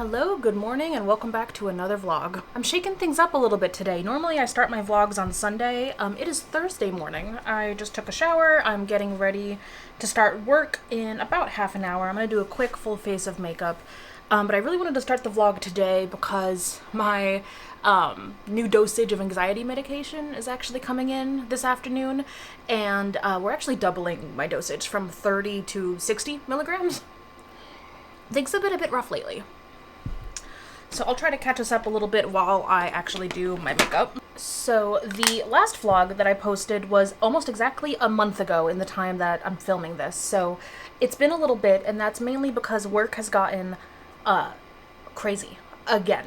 Hello, good morning, and welcome back to another vlog. I'm shaking things up a little bit today. Normally I start my vlogs on Sunday. It is Thursday morning. I just took a shower. I'm getting ready to start work in about half an hour. I'm gonna do a quick full face of makeup. But I really wanted to start the vlog today because my new dosage of anxiety medication is actually coming in this afternoon, and we're actually doubling my dosage from 30 to 60 milligrams. Things have been a bit rough lately. So I'll try to catch us up a little bit while I actually do my makeup. So the last vlog that I posted was almost exactly a month ago in the time that I'm filming this. So it's been a little bit, and that's mainly because work has gotten crazy again.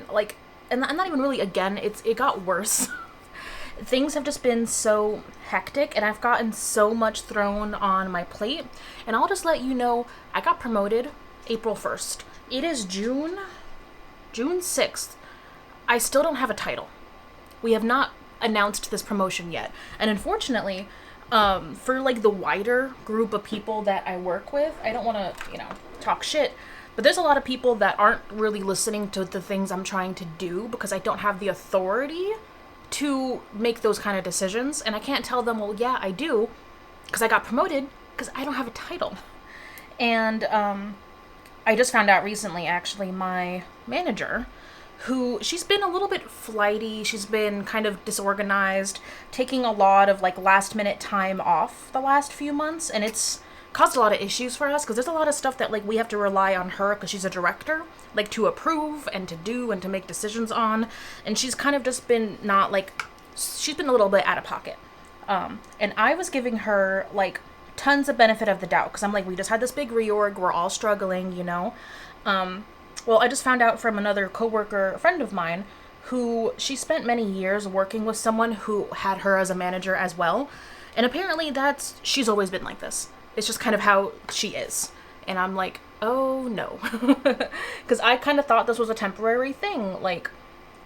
And not even really again, it got worse. Things have just been so hectic, and I've gotten so much thrown on my plate. And I'll just let you know, I got promoted April 1st. It is June 6th. I still don't have a title. We have not announced this promotion yet. And unfortunately, for the wider group of people that I work with, I don't want to, talk shit, but there's a lot of people that aren't really listening to the things I'm trying to do because I don't have the authority to make those kind of decisions. And I can't tell them, well, yeah, I do, because I got promoted because I don't have a title. And I just found out recently, actually, my manager, she's been a little bit flighty, she's been kind of disorganized, taking a lot of last minute time off the last few months, and it's caused a lot of issues for us because there's a lot of stuff that we have to rely on her because she's a director, to approve and to do and to make decisions on, and she's kind of just been she's been a little bit out of pocket. And I was giving her tons of benefit of the doubt because I'm we just had this big reorg, we're all struggling, well, I just found out from another coworker, a friend of mine, who she spent many years working with someone who had her as a manager as well, and apparently she's always been like this. It's just kind of how she is. And I'm oh no. Because I kind of thought this was a temporary thing,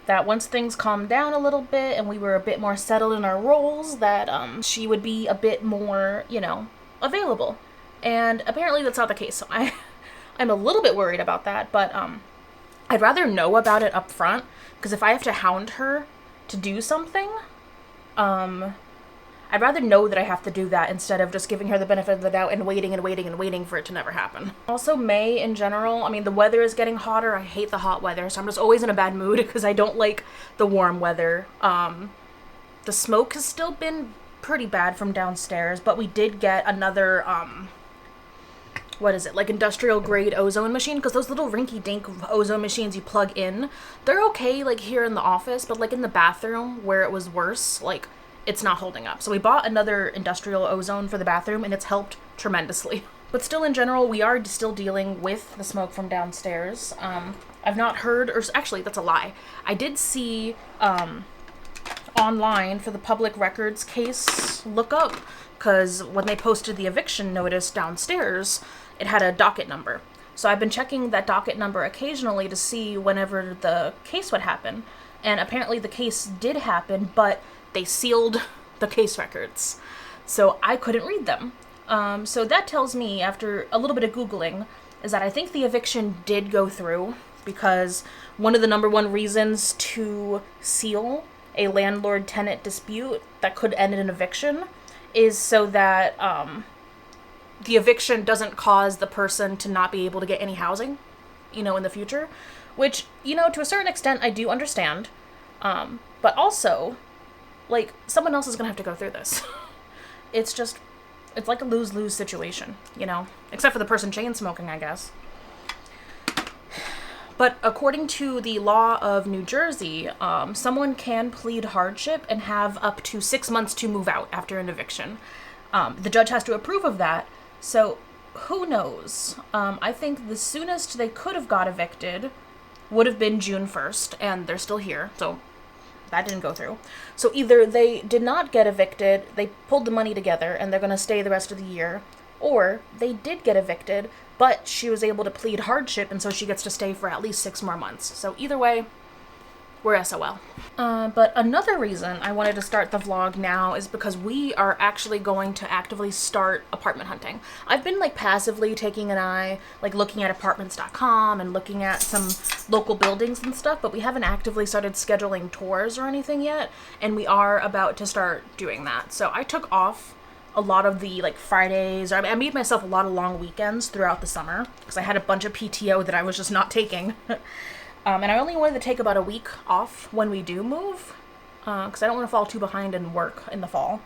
that once things calmed down a little bit and we were a bit more settled in our roles, that she would be a bit more, available. And apparently that's not the case. So I'm a little bit worried about that, but I'd rather know about it up front, because if I have to hound her to do something, I'd rather know that I have to do that instead of just giving her the benefit of the doubt and waiting and waiting and waiting for it to never happen. Also, May in general, the weather is getting hotter. I hate the hot weather, so I'm just always in a bad mood because I don't like the warm weather. The smoke has still been pretty bad from downstairs, but we did get another, industrial grade ozone machine, because those little rinky-dink ozone machines you plug in, they're okay, here in the office, but in the bathroom where it was worse, it's not holding up. So we bought another industrial ozone for the bathroom, and it's helped tremendously. But still, in general, we are still dealing with the smoke from downstairs. I've not heard, or actually, that's a lie. I did see online for the public records case lookup, because when they posted the eviction notice downstairs, it had a docket number. So I've been checking that docket number occasionally to see whenever the case would happen. And apparently the case did happen, but they sealed the case records. So I couldn't read them. So that tells me, after a little bit of Googling, is that I think the eviction did go through, because one of the number one reasons to seal a landlord-tenant dispute that could end in an eviction is so that the eviction doesn't cause the person to not be able to get any housing, in the future. Which, to a certain extent, I do understand. But also, someone else is going to have to go through this. It's like a lose-lose situation, Except for the person chain smoking, I guess. But according to the law of New Jersey, someone can plead hardship and have up to 6 months to move out after an eviction. The judge has to approve of that, so who knows? I think the soonest they could have got evicted would have been June 1st, and they're still here, so that didn't go through. So either they did not get evicted, they pulled the money together, and they're going to stay the rest of the year, or they did get evicted, but she was able to plead hardship, and so she gets to stay for at least 6 more months. So either way, we're SOL. But another reason I wanted to start the vlog now is because we are actually going to actively start apartment hunting. I've been like passively taking an eye, like looking at apartments.com and looking at some local buildings and stuff, but we haven't actively started scheduling tours or anything yet, and we are about to start doing that. So I took off a lot of the like Fridays, or I made myself a lot of long weekends throughout the summer because I had a bunch of PTO that I was just not taking. And I only wanted to take about a week off when we do move, because I don't want to fall too behind in work in the fall.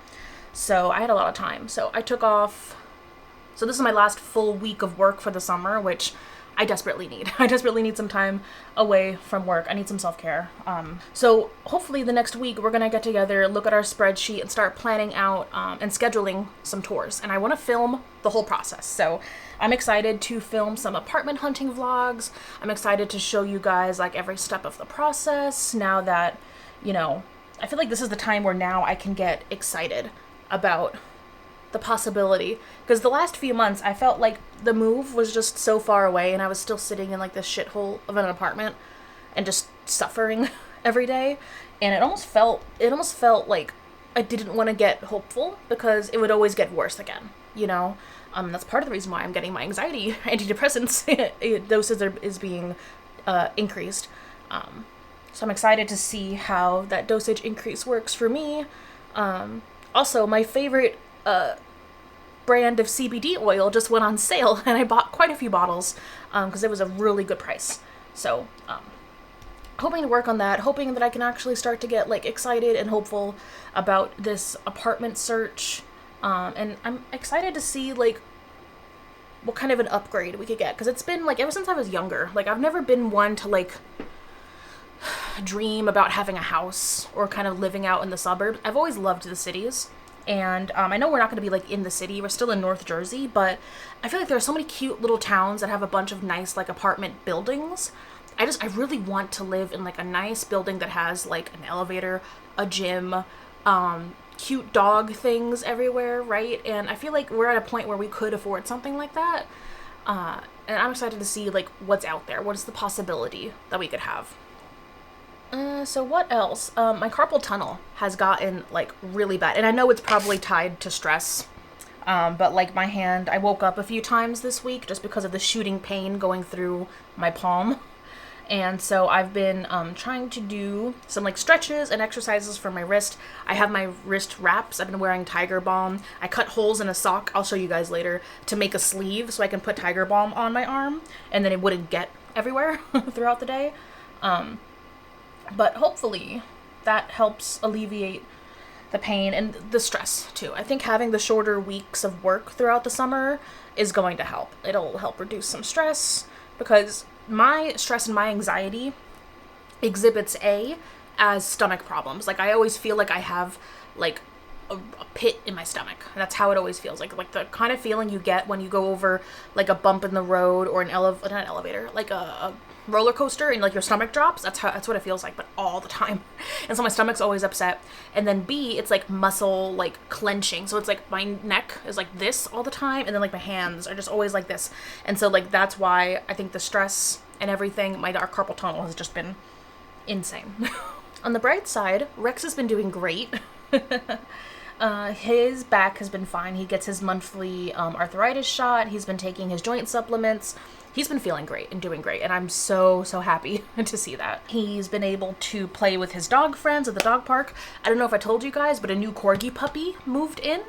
So I had a lot of time. So I took off. So this is my last full week of work for the summer, which I desperately need. I desperately need some time away from work. I need some self-care. So hopefully the next week we're going to get together, look at our spreadsheet, and start planning out and scheduling some tours. And I want to film the whole process. So I'm excited to film some apartment hunting vlogs. I'm excited to show you guys like every step of the process now that, you know, I feel like this is the time where now I can get excited about the possibility, because the last few months I felt like the move was just so far away and I was still sitting in like this shithole of an apartment and just suffering every day, and it almost felt like I didn't want to get hopeful because it would always get worse again, you know. That's part of the reason why I'm getting my anxiety antidepressants doses is being increased. So I'm excited to see how that dosage increase works for me. Also, my favorite brand of CBD oil just went on sale, and I bought quite a few bottles because it was a really good price. So hoping to work on that, hoping that I can actually start to get like excited and hopeful about this apartment search. And I'm excited to see like what kind of an upgrade we could get, because it's been like ever since I was younger, like I've never been one to like dream about having a house or kind of living out in the suburbs. I've always loved the cities. And I know we're not going to be like in the city, we're still in North Jersey, but I feel like there are so many cute little towns that have a bunch of nice like apartment buildings. I really want to live in like a nice building that has like an elevator, a gym, cute dog things everywhere, right? And I feel like we're at a point where we could afford something like that. And I'm excited to see like what's out there. What is the possibility that we could have? So what else? My carpal tunnel has gotten like really bad, and I know it's probably tied to stress. But like my hand, I woke up a few times this week just because of the shooting pain going through my palm. And so I've been trying to do some like stretches and exercises for my wrist. I have my wrist wraps. I've been wearing Tiger Balm. I cut holes in a sock, I'll show you guys later, to make a sleeve so I can put Tiger Balm on my arm and then it wouldn't get everywhere throughout the day. But hopefully that helps alleviate the pain and the stress too. I think having the shorter weeks of work throughout the summer is going to help. It'll help reduce some stress, because my stress and my anxiety exhibits as stomach problems. Like I always feel like I have like a pit in my stomach. That's how it always feels like the kind of feeling you get when you go over like a bump in the road or not an elevator, like a roller coaster, and like your stomach drops. That's what it feels like, but all the time. And so my stomach's always upset. And then B, it's like muscle like clenching. So it's like my neck is like this all the time, and then like my hands are just always like this. And so like that's why I think the stress and everything, our carpal tunnel has just been insane. On the bright side, Rex has been doing great. His back has been fine. He gets his monthly arthritis shot. He's been taking his joint supplements. He's been feeling great and doing great, and I'm so happy to see that. He's been able to play with his dog friends at the dog park. I don't know if I told you guys, but a new corgi puppy moved in,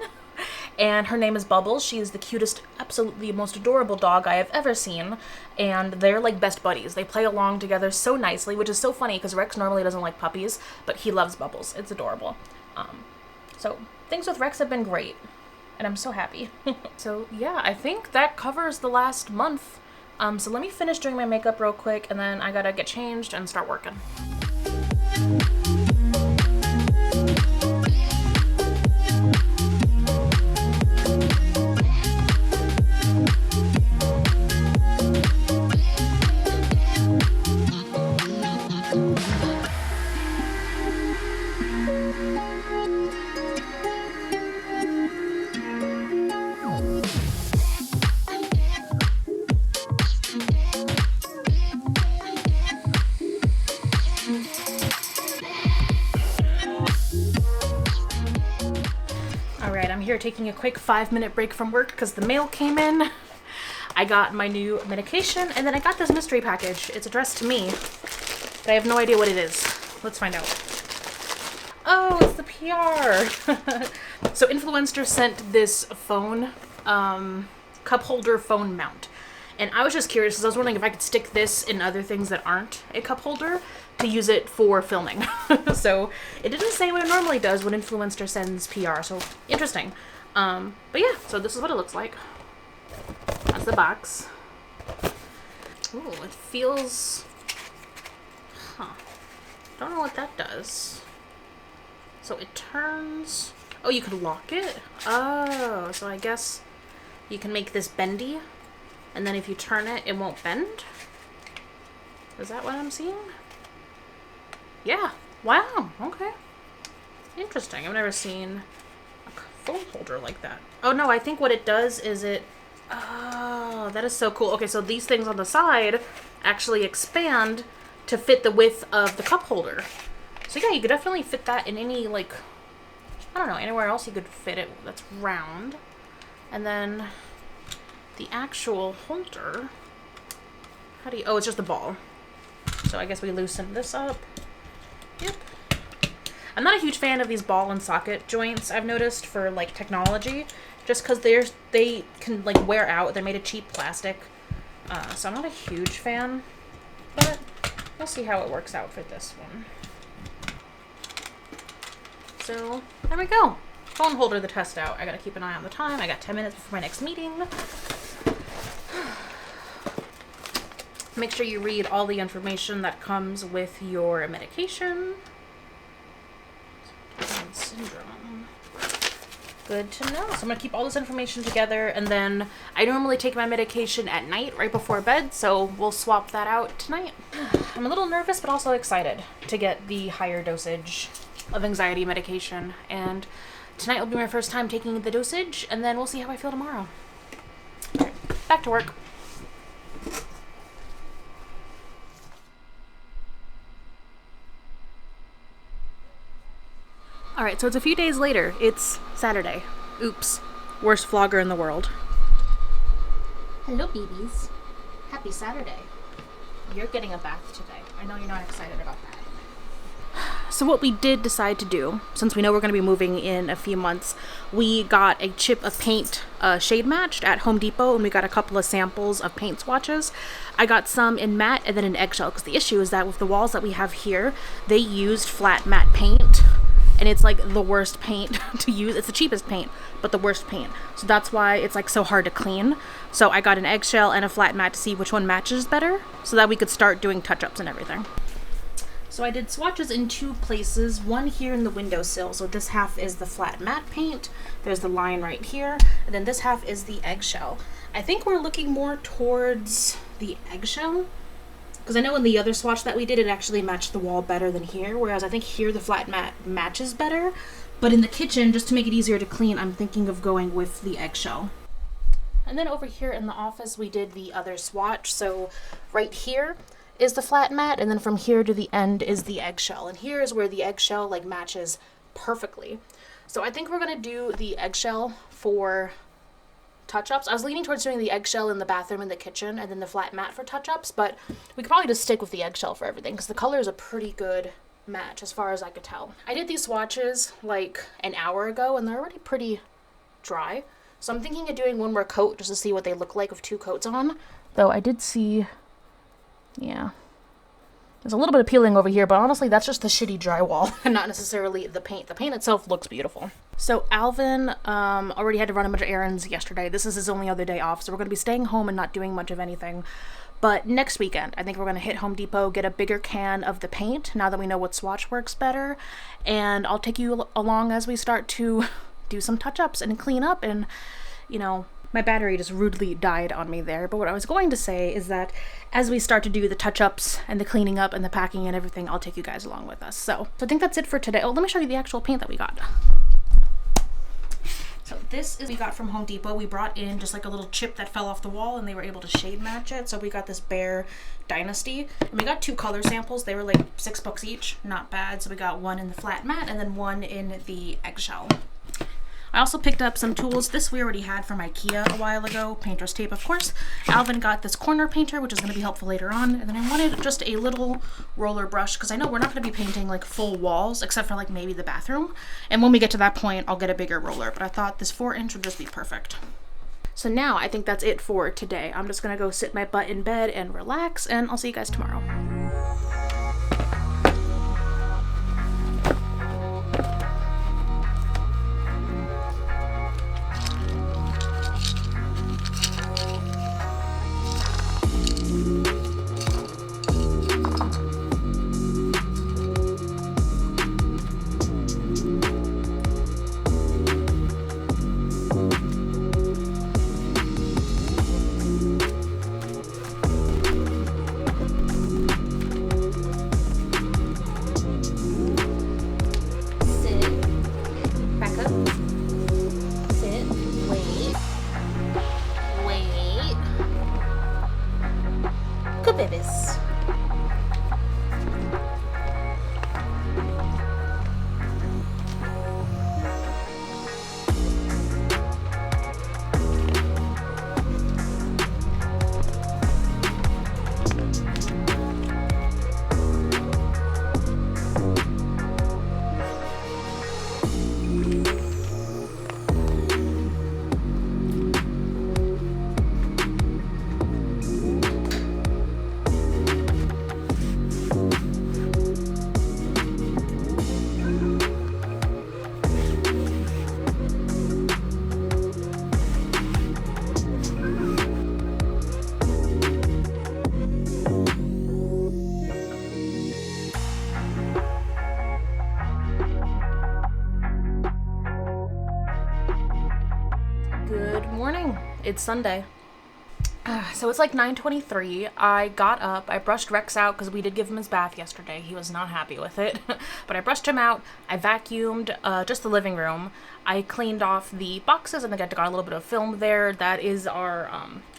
and her name is Bubbles. She is the cutest, absolutely most adorable dog I have ever seen, and they're like best buddies. They play along together so nicely, which is so funny because Rex normally doesn't like puppies, but he loves Bubbles. It's adorable. So things with Rex have been great, and I'm so happy. So yeah, I think that covers the last month. So let me finish doing my makeup real quick, and then I gotta get changed and start working. here taking a quick 5-minute break from work because the mail came in. I got my new medication, and then I got this mystery package. It's addressed to me, but I have no idea what it is. Let's find out. Oh, it's the PR. So Influenster sent this phone, cup holder phone mount. And I was just curious because I was wondering if I could stick this in other things that aren't a cup holder to use it for filming. So it didn't say what it normally does when Influenster sends PR, so interesting. But yeah, so this is what it looks like. That's the box. Ooh, it feels... Don't know what that does. So it turns... Oh, you could lock it? Oh, so I guess you can make this bendy, and then if you turn it, it won't bend? Is that what I'm seeing? Yeah. Wow. Okay. Interesting. I've never seen a phone holder like that. Oh, no, I think what it does is it... Oh, that is so cool. Okay, so these things on the side actually expand to fit the width of the cup holder. So yeah, you could definitely fit that in any, like, I don't know, anywhere else you could fit it that's round. And then the actual holder, how do you, oh, it's just the ball. So I guess we loosen this up. Yep. I'm not a huge fan of these ball and socket joints, I've noticed, for like technology, just because they can like wear out. They're made of cheap plastic. So I'm not a huge fan, but we'll see how it works out for this one. So there we go. Phone holder to test out. I gotta keep an eye on the time. I got 10 minutes before my next meeting. Make sure you read all the information that comes with your medication. Down syndrome. Good to know. So I'm gonna keep all this information together, and then I normally take my medication at night right before bed, so we'll swap that out tonight. I'm a little nervous but also excited to get the higher dosage of anxiety medication, and tonight will be my first time taking the dosage, and then we'll see how I feel tomorrow. All right, back to work. All right, so it's a few days later. It's Saturday. Oops. Worst vlogger in the world. Hello, babies. Happy Saturday. You're getting a bath today. I know you're not excited about that. So what we did decide to do, since we know we're going to be moving in a few months, we got a chip of paint shade matched at Home Depot, and we got a couple of samples of paint swatches. I got some in matte and then in eggshell, because the issue is that with the walls that we have here, they used flat matte paint, and it's like the worst paint to use. It's the cheapest paint, but the worst paint. So that's why it's like so hard to clean. So I got an eggshell and a flat matte to see which one matches better, so that we could start doing touch-ups and everything. So I did swatches in two places, one here in the windowsill. So this half is the flat matte paint, there's the line right here, and then this half is the eggshell. I think we're looking more towards the eggshell, because I know in the other swatch that we did, it actually matched the wall better than here, whereas I think here the flat matte matches better. But in the kitchen, just to make it easier to clean, I'm thinking of going with the eggshell. And then over here in the office, we did the other swatch. So right here is the flat matte, and then from here to the end is the eggshell, and here is where the eggshell like matches perfectly. So I think we're gonna do the eggshell for touch-ups. I was leaning towards doing the eggshell in the bathroom and the kitchen, and then the flat matte for touch-ups, but we could probably just stick with the eggshell for everything because the color is a pretty good match as far as I could tell. I did these swatches like an hour ago, and they're already pretty dry, so I'm thinking of doing one more coat just to see what they look like with two coats on. Though I did see, yeah, there's a little bit of peeling over here, but honestly that's just the shitty drywall and not necessarily the paint. The paint itself looks beautiful. So Alvin already had to run a bunch of errands yesterday. This is his only other day off, so we're going to be staying home and not doing much of anything. But next weekend, I think we're going to hit Home Depot, get a bigger can of the paint now that we know what swatch works better, and I'll take you along as we start to do some touch-ups and clean up. And, you know, my battery just rudely died on me there, but what I was going to say is that as we start to do the touch-ups and the cleaning up and the packing and everything, I'll take you guys along with us. So I think that's it for today. Oh, let me show you the actual paint that we got. So this is we got from Home Depot. We brought in just like a little chip that fell off the wall, and they were able to shade match it. So we got this Bear Dynasty, and we got two color samples. They were like $6 each, not bad. So we got one in the flat matte and then one in the eggshell. I also picked up some tools. This we already had from IKEA a while ago. Painter's tape, of course. Alvin got this corner painter, which is going to be helpful later on. And then I wanted just a little roller brush because I know we're not going to be painting like full walls except for like maybe the bathroom. And when we get to that point, I'll get a bigger roller. But I thought this 4-inch would just be perfect. So now I think that's it for today. I'm just going to go sit my butt in bed and relax, and I'll see you guys tomorrow. Babies. Good morning. It's Sunday. So it's like 9:23. I got up, I brushed Rex out because we did give him his bath yesterday. He was not happy with it, but I brushed him out. I vacuumed just the living room. I cleaned off the boxes. I think I got a little bit of film there. That is our,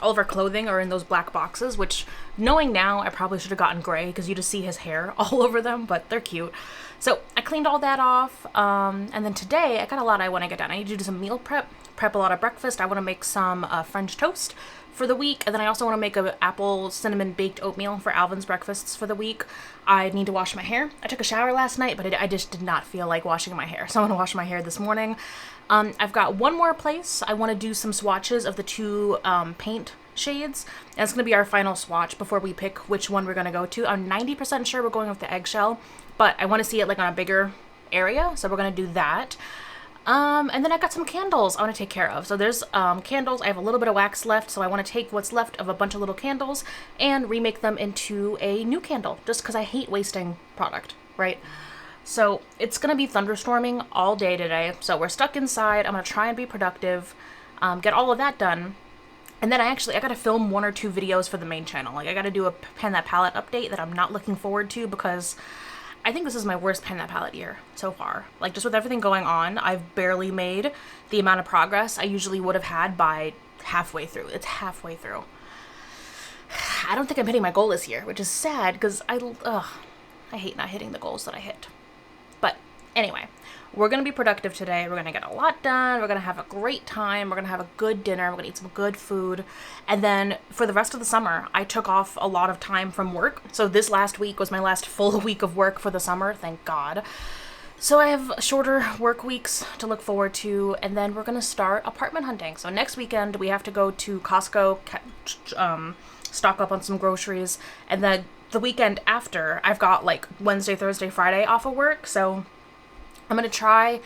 all of our clothing are in those black boxes, which knowing now, I probably should have gotten gray because you just see his hair all over them, but they're cute. So I cleaned all that off. And then today I got a lot I want to get done. I need to do some meal prep a lot of breakfast. I want to make some French toast for the week, and then I also want to make a apple cinnamon baked oatmeal for Alvin's breakfasts for the week. I need to wash my hair. I took a shower last night, but I just did not feel like washing my hair, so I'm gonna wash my hair this morning. I've got one more place. I want to do some swatches of the two paint shades, and it's gonna be our final swatch before we pick which one we're gonna go to. I'm 90% sure we're going with the eggshell, but I want to see it like on a bigger area, so we're gonna do that. And then I got some candles I want to take care of. So there's candles. I have a little bit of wax left, so I want to take what's left of a bunch of little candles and remake them into a new candle, just because I hate wasting product, right? So it's going to be thunderstorming all day today, so we're stuck inside. I'm going to try and be productive, get all of that done. And then I got to film 1 or 2 videos for the main channel. Like, I got to do a Pen That Palette update that I'm not looking forward to because I think this is my worst Pen That Palette year so far. Like, just with everything going on, I've barely made the amount of progress I usually would have had by halfway through. It's halfway through. I don't think I'm hitting my goal this year, which is sad because I hate not hitting the goals that I hit. But anyway, we're going to be productive today. We're going to get a lot done. We're going to have a great time. We're going to have a good dinner. We're going to eat some good food. And then for the rest of the summer, I took off a lot of time from work. So this last week was my last full week of work for the summer, thank God. So I have shorter work weeks to look forward to, and then we're going to start apartment hunting. So next weekend, we have to go to Costco, stock up on some groceries, and then the weekend after, I've got like Wednesday, Thursday, Friday off of work, so I'm going to try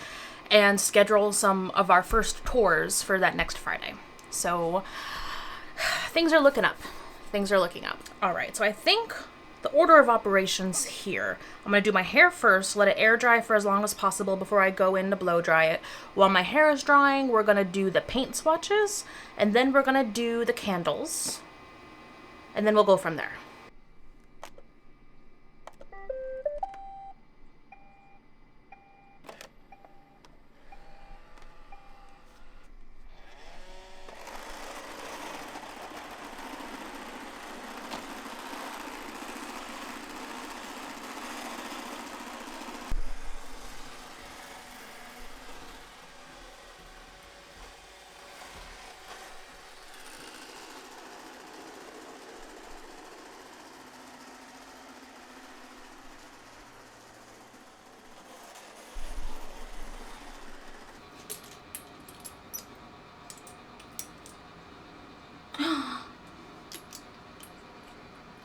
and schedule some of our first tours for that next Friday. So things are looking up. Things are looking up. All right, so I think the order of operations here, I'm going to do my hair first, let it air dry for as long as possible before I go in to blow dry it. While my hair is drying, we're going to do the paint swatches, and then we're going to do the candles, and then we'll go from there.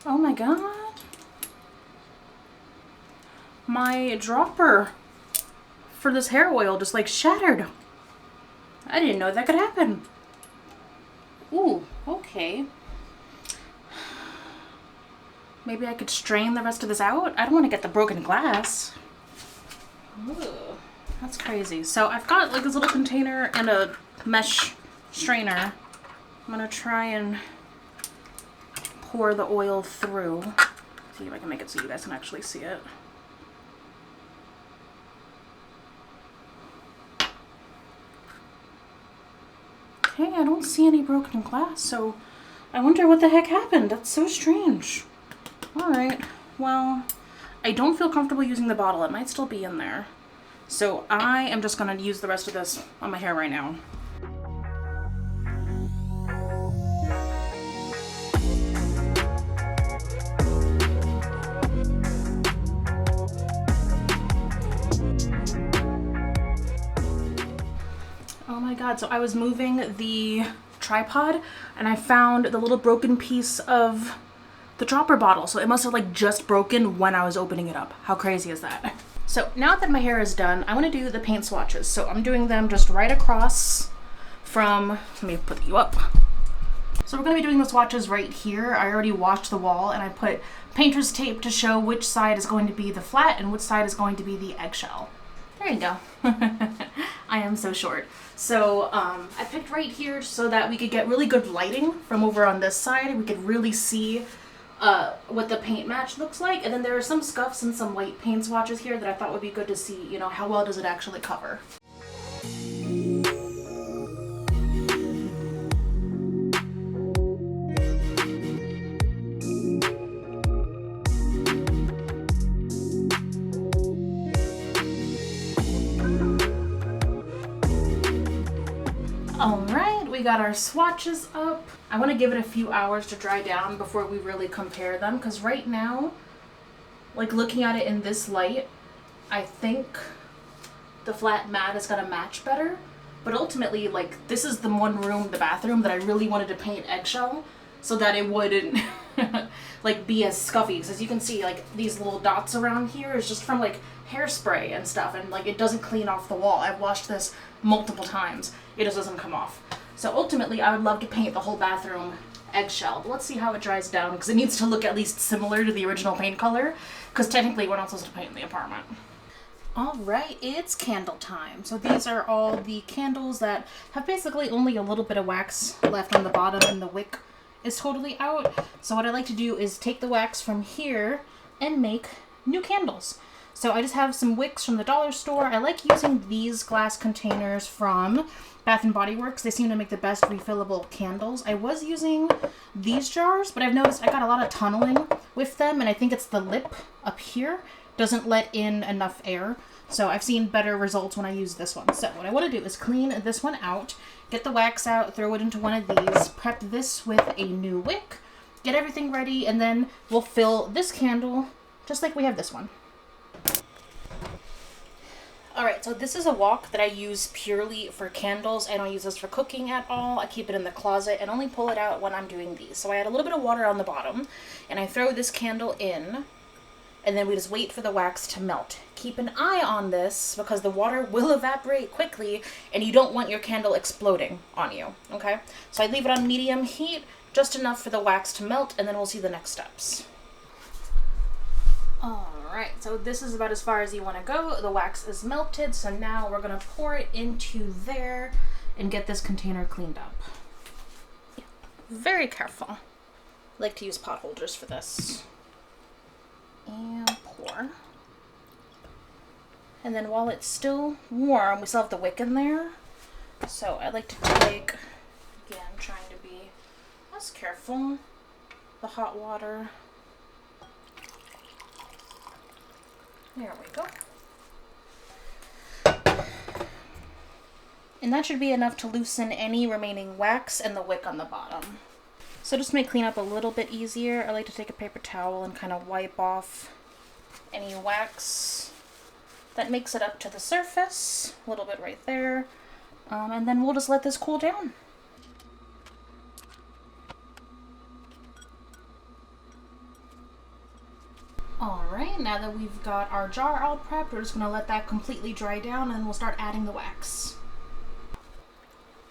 Oh my god. My dropper for this hair oil just like shattered. I didn't know that could happen. Ooh, okay. Maybe I could strain the rest of this out? I don't want to get the broken glass. Ooh, that's crazy. So I've got like this little container and a mesh strainer. I'm gonna try and pour the oil through. See if I can make it so you guys can actually see it. Okay, I don't see any broken glass, so I wonder what the heck happened. That's so strange. Alright, well, I don't feel comfortable using the bottle. It might still be in there. So I am just gonna use the rest of this on my hair right now. Oh my god, so I was moving the tripod and I found the little broken piece of the dropper bottle. So it must have like just broken when I was opening it up. How crazy is that? So now that my hair is done, I want to do the paint swatches. So I'm doing them just right across from, let me put you up. So we're going to be doing the swatches right here. I already washed the wall and I put painter's tape to show which side is going to be the flat and which side is going to be the eggshell. There you go. I am so short. So I picked right here so that we could get really good lighting from over on this side. We could really see what the paint match looks like. And then there are some scuffs and some white paint swatches here that I thought would be good to see, you know, how well does it actually cover. Alright, we got our swatches up. I want to give it a few hours to dry down before we really compare them, because right now, like looking at it in this light, I think the flat matte is going to match better. But ultimately, like, this is the one room, the bathroom, that I really wanted to paint eggshell so that it wouldn't like be as scuffy. Because as you can see, like these little dots around here is just from like hairspray and stuff, and like it doesn't clean off the wall. I've washed this multiple times. It just doesn't come off. So ultimately, I would love to paint the whole bathroom eggshell. But let's see how it dries down, because it needs to look at least similar to the original paint color, because technically we're not supposed to paint in the apartment. Alright, it's candle time. So these are all the candles that have basically only a little bit of wax left on the bottom and the wick is totally out. So what I like to do is take the wax from here and make new candles. So I just have some wicks from the dollar store. I like using these glass containers from Bath & Body Works. They seem to make the best refillable candles. I was using these jars, but I've noticed I got a lot of tunneling with them, and I think it's the lip up here doesn't let in enough air. So I've seen better results when I use this one. So what I want to do is clean this one out, get the wax out, throw it into one of these, prep this with a new wick, get everything ready, and then we'll fill this candle just like we have this one. Alright, so this is a wok that I use purely for candles. I don't use this for cooking at all. I keep it in the closet and only pull it out when I'm doing these. So I add a little bit of water on the bottom, and I throw this candle in, and then we just wait for the wax to melt. Keep an eye on this, because the water will evaporate quickly, and you don't want your candle exploding on you, okay? So I leave it on medium heat, just enough for the wax to melt, and then we'll see the next steps. Alright, so this is about as far as you want to go. The wax is melted, so now we're going to pour it into there and get this container cleaned up. Very careful. I like to use pot holders for this. And pour. And then while it's still warm, we still have the wick in there. So I like to take, again, trying to be less careful, the hot water. There we go. And that should be enough to loosen any remaining wax and the wick on the bottom. So just to make cleanup a little bit easier, I like to take a paper towel and kind of wipe off any wax that makes it up to the surface. A little bit right there. And then we'll just let this cool down. Alright, now that we've got our jar all prepped, we're just going to let that completely dry down and we'll start adding the wax.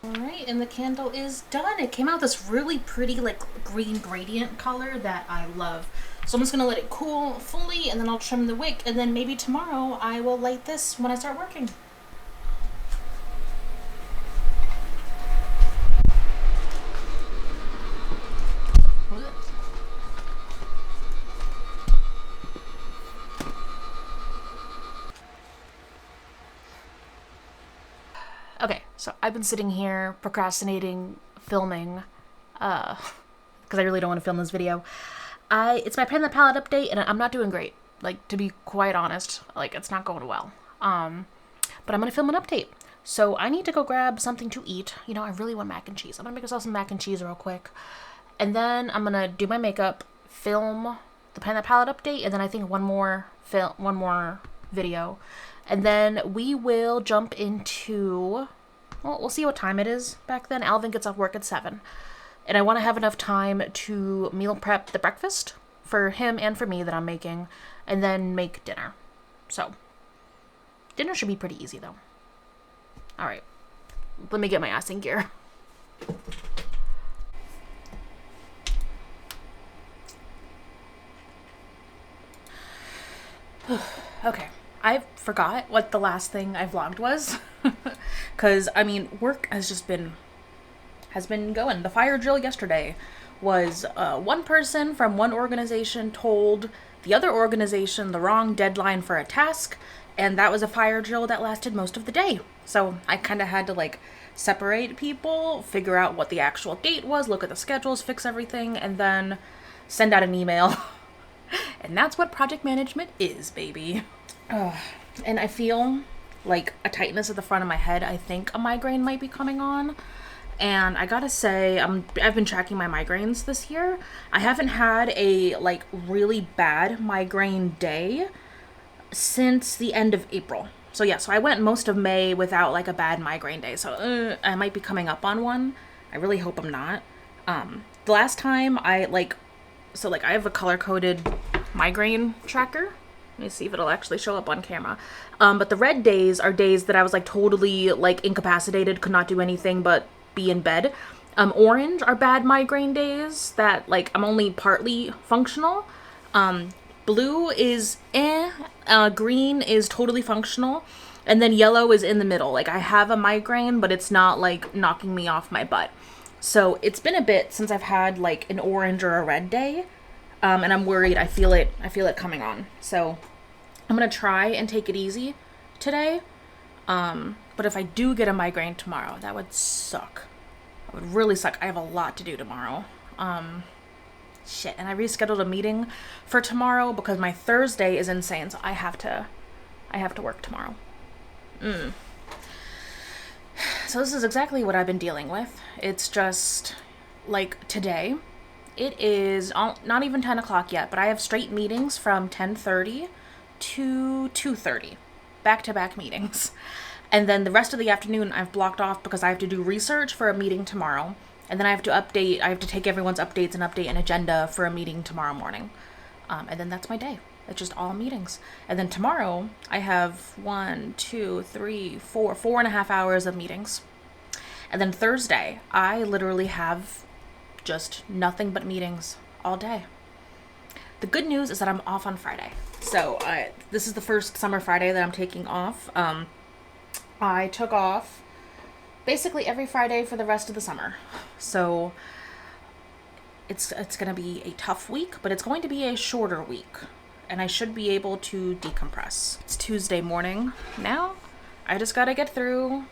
Alright, and the candle is done. It came out this really pretty like green gradient color that I love. So I'm just going to let it cool fully and then I'll trim the wick, and then maybe tomorrow I will light this when I start working. Okay, so I've been sitting here procrastinating filming, because I really don't want to film this video. It's my Pan the Palette update, and I'm not doing great. Like, to be quite honest, like, it's not going well. But I'm gonna film an update. So I need to go grab something to eat. You know, I really want mac and cheese. I'm gonna make myself some mac and cheese real quick. And then I'm gonna do my makeup, film the Pan the Palette update, and then I think one more video. And then we will jump into, well, we'll see what time it is back then. Alvin gets off work at 7. And I want to have enough time to meal prep the breakfast for him and for me that I'm making, and then make dinner. So, dinner should be pretty easy though. Alright, let me get my ass in gear. Okay. I forgot what the last thing I vlogged was, because, I mean, work has been going. The fire drill yesterday was one person from one organization told the other organization the wrong deadline for a task, and that was a fire drill that lasted most of the day. So I kind of had to, like, separate people, figure out what the actual date was, look at the schedules, fix everything, and then send out an email. And that's what project management is, baby. And I feel like a tightness at the front of my head. I think a migraine might be coming on. And I gotta say, I've been tracking my migraines this year. I haven't had a like really bad migraine day since the end of April. So yeah, so I went most of May without like a bad migraine day. So I might be coming up on one. I really hope I'm not. The last time I have a color-coded migraine tracker. Let me see if it'll actually show up on camera. But the red days are days that I was like totally like incapacitated, could not do anything but be in bed. Orange are bad migraine days that like I'm only partly functional. Blue is green is totally functional, and then yellow is in the middle. Like I have a migraine, but it's not like knocking me off my butt. So it's been a bit since I've had like an orange or a red day. And I'm worried. I feel it coming on. So I'm going to try and take it easy today. But if I do get a migraine tomorrow, that would suck. That would really suck. I have a lot to do tomorrow. Shit. And I rescheduled a meeting for tomorrow because my Thursday is insane. So I have to work tomorrow. So this is exactly what I've been dealing with. It's just like today. It is not even 10 o'clock yet, but I have straight meetings from 10:30 to 2:30. Back-to-back meetings. And then the rest of the afternoon I've blocked off because I have to do research for a meeting tomorrow. And then I have to take everyone's updates and update an agenda for a meeting tomorrow morning. And then that's my day. It's just all meetings. And then tomorrow I have 4.5 hours of meetings. And then Thursday, I literally have just nothing but meetings all day. The good news is that I'm off on Friday. So this is the first summer Friday that I'm taking off. I took off basically every Friday for the rest of the summer. So it's going to be a tough week, but it's going to be a shorter week. And I should be able to decompress. It's Tuesday morning now. I just got to get through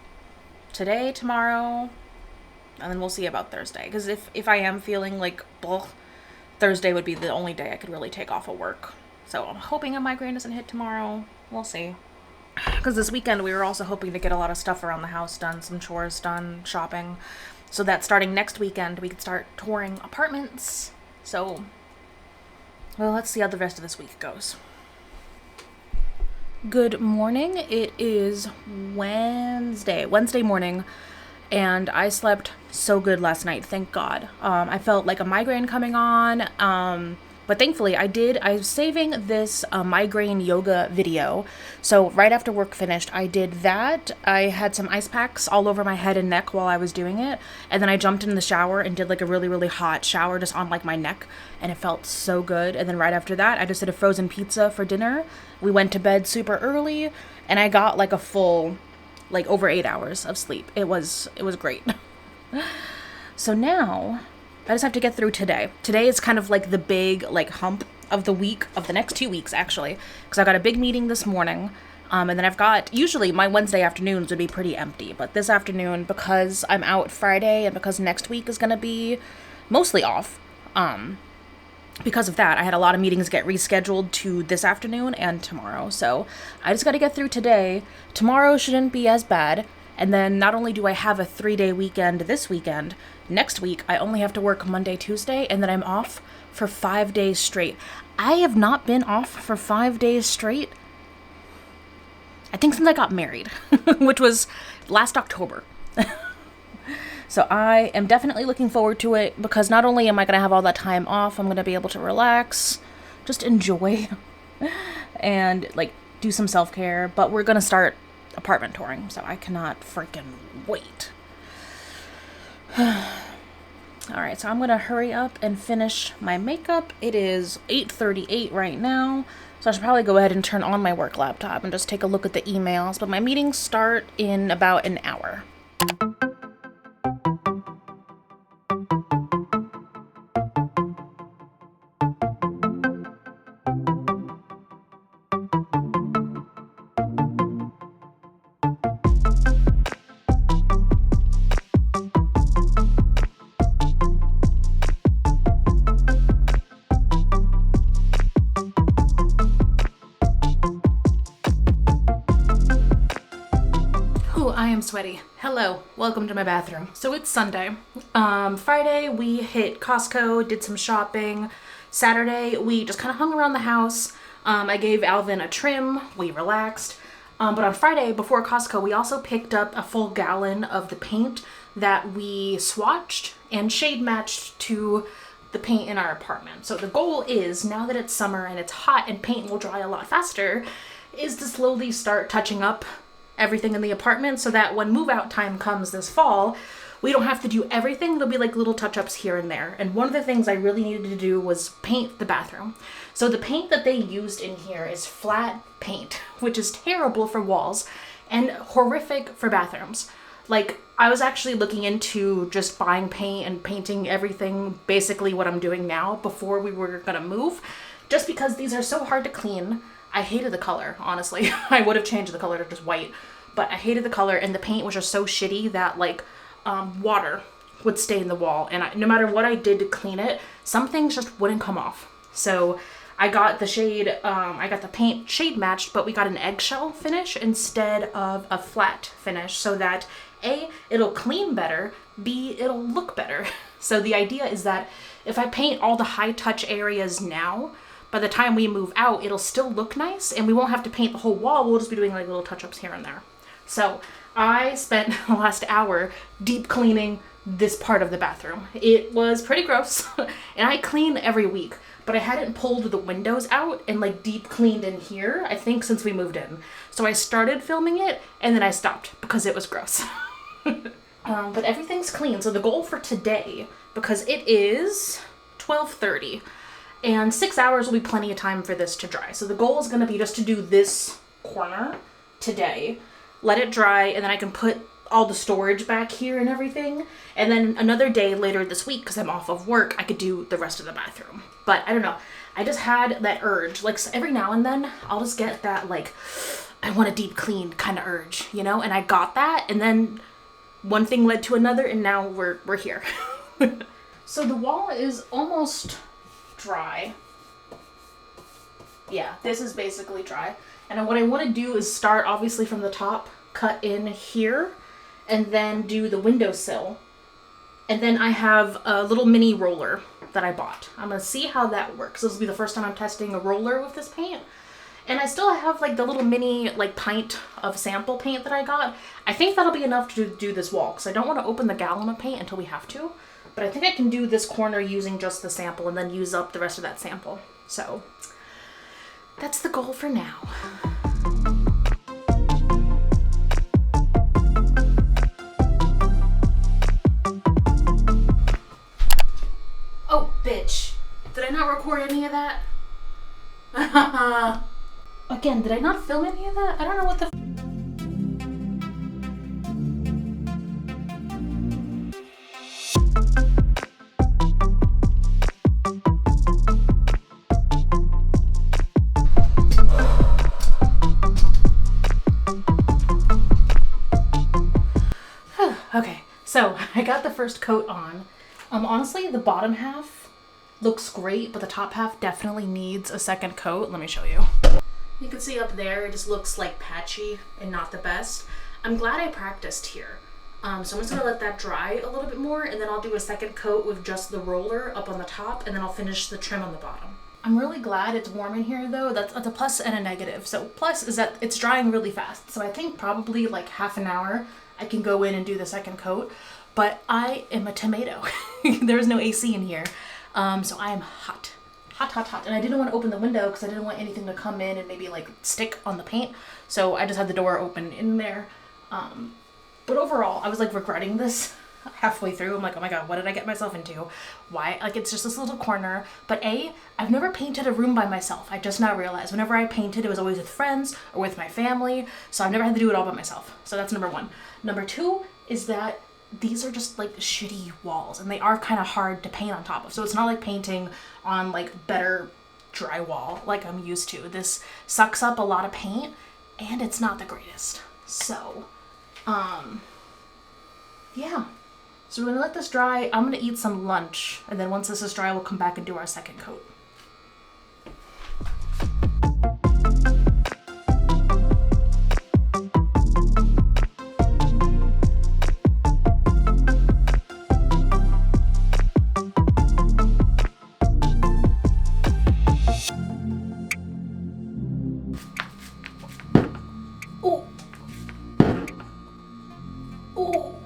today, tomorrow, and then we'll see about Thursday. Because if I am feeling like, blah, Thursday would be the only day I could really take off of work. So I'm hoping a migraine doesn't hit tomorrow. We'll see. Because this weekend we were also hoping to get a lot of stuff around the house done, some chores done, shopping. So that starting next weekend we could start touring apartments. So, well, let's see how the rest of this week goes. Good morning. It is Wednesday morning. And I slept so good last night, thank God. I felt like a migraine coming on, but But thankfully I was saving this migraine yoga video. So right after work finished, I did that. I had some ice packs all over my head and neck while I was doing it. And then I jumped in the shower and did like a really, really hot shower just on like my neck. And it felt so good. And then right after that, I just did a frozen pizza for dinner. We went to bed super early and I got like a full, like over 8 hours of sleep. It was great. So now I just have to get through today. Today is kind of like the big like hump of the week, of the next 2 weeks actually, because I got a big meeting this morning, and then I've got, usually my Wednesday afternoons would be pretty empty, but this afternoon, because I'm out Friday and because next week is going to be mostly off, because of that, I had a lot of meetings get rescheduled to this afternoon and tomorrow, so I just got to get through today. Tomorrow shouldn't be as bad. And then not only do I have a 3-day weekend this weekend, next week I only have to work Monday, Tuesday, and then I'm off for 5 days straight. I have not been off for 5 days straight, I think since I got married, which was last October. So I am definitely looking forward to it because not only am I going to have all that time off, I'm going to be able to relax, just enjoy, and like do some self-care, but we're going to start apartment touring, so I cannot freaking wait. Alright, so I'm gonna hurry up and finish my makeup. It is 8:38 right now, so I should probably go ahead and turn on my work laptop and just take a look at the emails, but my meetings start in about an hour. I am sweaty. Hello, welcome to my bathroom. So it's Sunday. Friday we hit Costco, did some shopping. Saturday we just kind of hung around the house. I gave Alvin a trim, we relaxed. But on Friday before Costco we also picked up a full gallon of the paint that we swatched and shade matched to the paint in our apartment. So the goal is, now that it's summer and it's hot and paint will dry a lot faster, is to slowly start touching up everything in the apartment so that when move out time comes this fall, we don't have to do everything. There'll be like little touch-ups here and there. And one of the things I really needed to do was paint the bathroom. So the paint that they used in here is flat paint, which is terrible for walls and horrific for bathrooms. Like, I was actually looking into just buying paint and painting everything, basically what I'm doing now, before we were gonna move, just because these are so hard to clean. I hated the color, honestly. I would have changed the color to just white, but I hated the color, and the paint was just so shitty that like water would stay in the wall, and no matter what I did to clean it, some things just wouldn't come off. So I got the shade, I got the paint shade matched, but we got an eggshell finish instead of a flat finish so that A, it'll clean better, B, it'll look better. So the idea is that if I paint all the high touch areas now, by the time we move out, it'll still look nice and we won't have to paint the whole wall. We'll just be doing like little touch-ups here and there. So I spent the last hour deep cleaning this part of the bathroom. It was pretty gross and I clean every week, but I hadn't pulled the windows out and like deep cleaned in here, I think, since we moved in. So I started filming it and then I stopped because it was gross. But everything's clean. So the goal for today, because it is 12:30, and 6 hours will be plenty of time for this to dry. So the goal is going to be just to do this corner today, let it dry, and then I can put all the storage back here and everything. And then another day later this week, because I'm off of work, I could do the rest of the bathroom. But I don't know. I just had that urge. Like every now and then, I'll just get that like, I want a deep clean kind of urge, you know? And I got that, and then one thing led to another, and now we're here. So the wall is almost dry. Yeah, this is basically dry. And what I want to do is start obviously from the top, cut in here, and then do the windowsill. And then I have a little mini roller that I bought. I'm going to see how that works. This will be the first time I'm testing a roller with this paint. And I still have like the little mini like pint of sample paint that I got. I think that'll be enough to do this wall because I don't want to open the gallon of paint until we have to. But I think I can do this corner using just the sample and then use up the rest of that sample. So that's the goal for now. Oh, bitch. Did I not record any of that? Again, did I not film any of that? I don't know what the Okay, so I got the first coat on. Honestly, the bottom half looks great, but the top half definitely needs a second coat. Let me show you. You can see up there, it just looks like patchy and not the best. I'm glad I practiced here. So I'm just gonna let that dry a little bit more, and then I'll do a second coat with just the roller up on the top, and then I'll finish the trim on the bottom. I'm really glad it's warm in here though. That's a plus and a negative. So plus is that it's drying really fast. So I think probably like half an hour I can go in and do the second coat, but I am a tomato. There's no AC in here. So I am hot. And I didn't want to open the window because I didn't want anything to come in and maybe like stick on the paint. So I just had the door open in there. But overall, I was like regretting this halfway through. I'm like, oh my God, what did I get myself into? Why? Like, it's just this little corner. But I've never painted a room by myself. I just now realized whenever I painted, it was always with friends or with my family. So I've never had to do it all by myself. So that's number one. Number two is that these are just like shitty walls and they are kind of hard to paint on top of. So it's not like painting on like better drywall like I'm used to. This sucks up a lot of paint and it's not the greatest. So, yeah. So we're gonna let this dry. I'm gonna eat some lunch, and then once this is dry, we'll come back and do our second coat. Oh. Oh.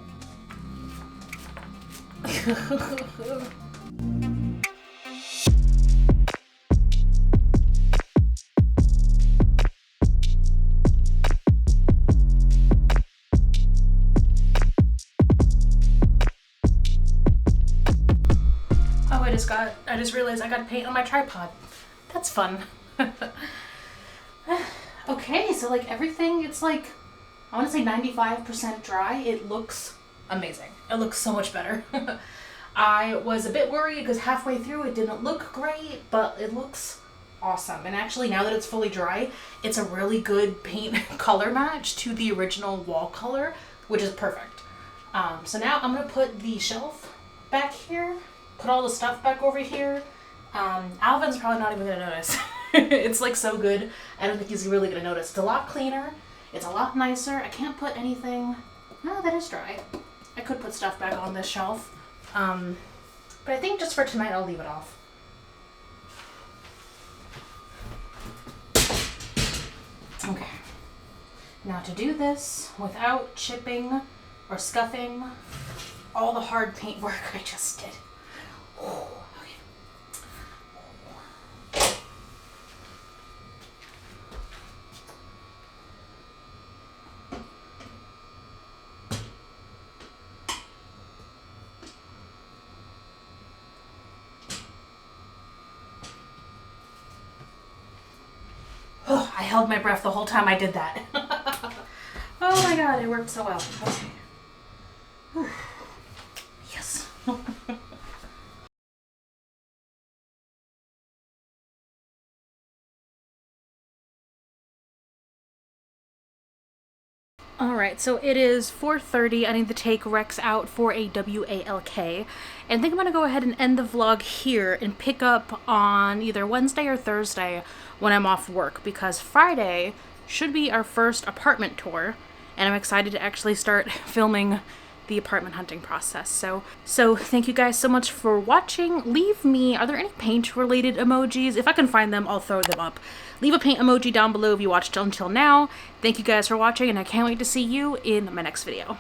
I just realized I got paint on my tripod. That's fun. Okay, so like everything, it's like, I want to say 95% dry. It looks amazing. It looks so much better. I was a bit worried because halfway through it didn't look great, but it looks awesome. And actually now that it's fully dry, it's a really good paint color match to the original wall color, which is perfect. So now I'm going to put the shelf back here, put all the stuff back over here. Alvin's probably not even going to notice. It's like so good. I don't think he's really going to notice. It's a lot cleaner. It's a lot nicer. I can't put anything. No, that is dry. I could put stuff back on this shelf. But I think just for tonight, I'll leave it off. Okay. Now to do this without chipping or scuffing all the hard paint work I just did. Okay. Oh, I held my breath the whole time I did that. Oh my God, it worked so well. Okay. Whew. Yes. Alright, so it is 4:30. I need to take Rex out for a WALK. And I think I'm going to go ahead and end the vlog here and pick up on either Wednesday or Thursday when I'm off work, because Friday should be our first apartment tour, and I'm excited to actually start filming the apartment hunting process. So thank you guys so much for watching. Leave me, are there any paint related emojis? If I can find them, I'll throw them up. Leave a paint emoji down below if you watched until now. Thank you guys for watching, and I can't wait to see you in my next video.